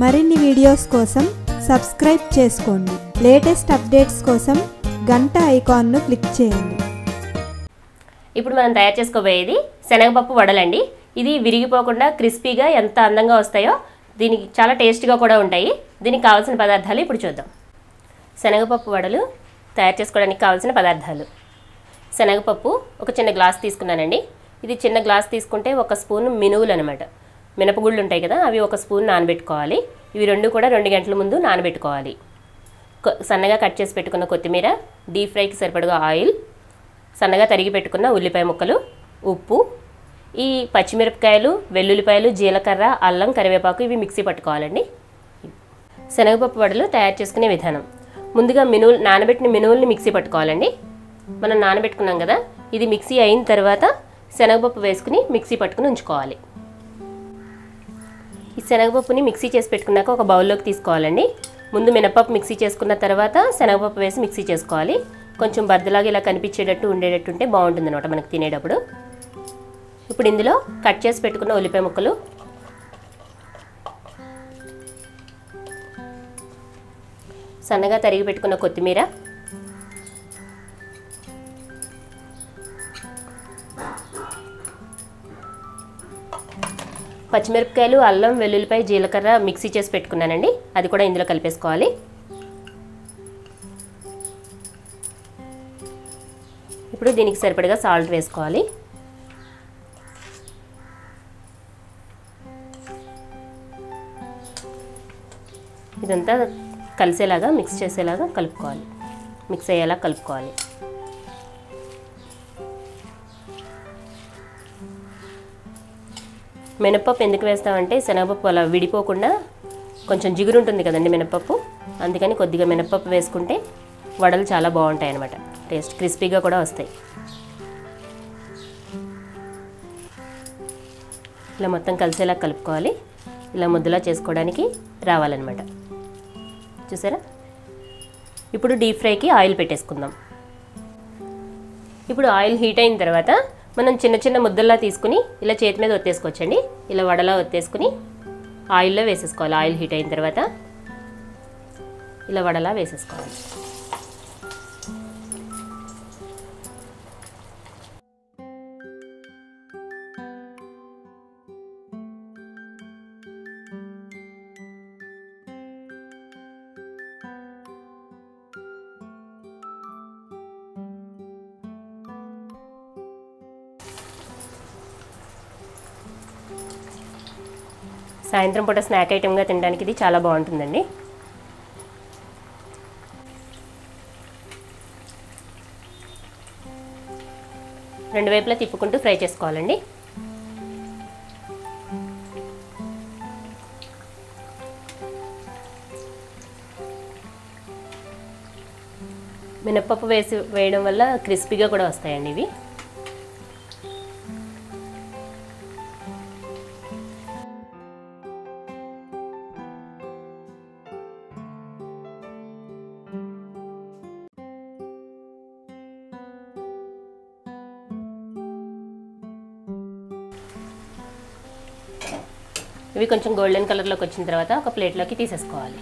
మరిన్ని వీడియోస్ కోసం సబ్స్క్రైబ్ చేసుకోండి. లేటెస్ట్ అప్డేట్స్ కోసం గంట ఐకాన్ను క్లిక్ చేయండి. ఇప్పుడు మనం తయారు చేసుకోబోయేది శనగపప్పు వడలండి. ఇది విరిగిపోకుండా క్రిస్పీగా ఎంత అందంగా వస్తాయో దీనికి చాలా టేస్టీగా కూడా ఉంటాయి. దీనికి కావాల్సిన పదార్థాలు ఇప్పుడు చూద్దాం. శనగపప్పు వడలు తయారు చేసుకోవడానికి కావాల్సిన పదార్థాలు: శనగపప్పు ఒక చిన్న గ్లాస్ తీసుకున్నానండి. ఇది చిన్న గ్లాస్ తీసుకుంటే ఒక స్పూన్ మినువులు అనమాట, మినపగుళ్ళు ఉంటాయి కదా, అవి ఒక స్పూన్ నానబెట్టుకోవాలి. ఇవి రెండు కూడా 2 గంటల ముందు నానబెట్టుకోవాలి. సన్నగా కట్ చేసి పెట్టుకున్న కొత్తిమీర, డీప్ ఫ్రైకి సరిపడగా ఆయిల్, సన్నగా తరిగి పెట్టుకున్న ఉల్లిపాయ ముక్కలు, ఉప్పు, ఈ పచ్చిమిరపకాయలు, వెల్లుల్లిపాయలు, జీలకర్ర, అల్లం, కరివేపాకు ఇవి మిక్సీ పట్టుకోవాలండి. శనగపప్పు వడలు తయారు చేసుకునే విధానం: ముందుగా నానబెట్టిన మినువుల్ని మిక్సీ పట్టుకోవాలండి. మనం నానబెట్టుకున్నాం కదా, ఇది మిక్సీ అయిన తర్వాత శనగపప్పు వేసుకుని మిక్సీ పట్టుకుని ఉంచుకోవాలి. ఈ శనగపప్పుని మిక్సీ చేసి పెట్టుకున్నాక ఒక బౌల్లోకి తీసుకోవాలండి. ముందు మినపప్పు మిక్సీ చేసుకున్న తర్వాత శనగపప్పు వేసి మిక్సీ చేసుకోవాలి. కొంచెం బద్దలాగా ఇలా కనిపించేటట్టు ఉండేటట్టు ఉంటే బాగుంటుంది అనమాట మనకు తినేటప్పుడు. ఇప్పుడు ఇందులో కట్ చేసి పెట్టుకున్న ఉల్లిపాయ ముక్కలు, సన్నగా తరిగి పెట్టుకున్న కొత్తిమీర, పచ్చిమిరపకాయలు, అల్లం, వెల్లుల్లిపాయ, జీలకర్ర మిక్సీ చేసి పెట్టుకున్నానండి, అది కూడా ఇందులో కలిపేసుకోవాలి. ఇప్పుడు దీనికి సరిపడగా సాల్ట్ వేసుకోవాలి. ఇదంతా కలిసేలాగా మిక్స్ చేసేలాగా కలుపుకోవాలి, మిక్స్ అయ్యేలా కలుపుకోవాలి. మినపప్పు ఎందుకు వేస్తామంటే శనగపప్పు అలా విడిపోకుండా కొంచెం జిగురు ఉంటుంది కదండి మినపప్పు, అందుకని కొద్దిగా మినపప్పు వేసుకుంటే వడలు చాలా బాగుంటాయి అన్నమాట. టేస్ట్ క్రిస్పీగా కూడా వస్తాయి. ఇలా మొత్తం కలిసేలా కలుపుకోవాలి. ఇలా ముద్దలా చేసుకోవడానికి రావాలన్నమాట. చూసారా? ఇప్పుడు డీప్ ఫ్రైకి ఆయిల్ పెట్టేసుకుందాం. ఇప్పుడు ఆయిల్ హీట్ అయిన తర్వాత మనం చిన్న చిన్న ముద్దల్లా తీసుకుని ఇలా చేతి మీద ఒత్తేసుకోవచ్చండి. ఇలా వడలా ఒత్తేసుకుని ఆయిల్లో వేసేసుకోవాలి. ఆయిల్ హీట్ అయిన తర్వాత ఇలా వడలా వేసేసుకోవాలి. సాయంత్రం పూట స్నాక్ ఐటెంగా తినడానికి ఇది చాలా బాగుంటుందండి. రెండు వైపులా తిప్పుకుంటూ ఫ్రై చేసుకోవాలండి. మినపప్పు వేయడం వల్ల క్రిస్పీగా కూడా వస్తాయండి ఇవి. ఇవి కొంచెం గోల్డెన్ కలర్లోకి వచ్చిన తర్వాత ఒక ప్లేట్లోకి తీసేసుకోవాలి.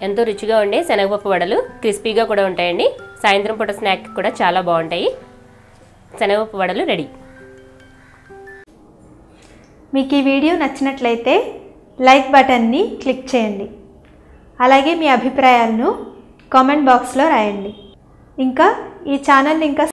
ఎంతో రుచిగా ఉండే శనగపప్పు వడలు క్రిస్పీగా కూడా ఉంటాయండి. సాయంత్రం పూట స్నాక్ కూడా చాలా బాగుంటాయి. శనగపప్పు వడలు రెడీ. మీకు ఈ వీడియో నచ్చినట్లయితే లైక్ బటన్ని క్లిక్ చేయండి. అలాగే మీ అభిప్రాయాలను కామెంట్ బాక్స్లో రాయండి. ఇంకా ఈ ఛానల్ని ఇంకా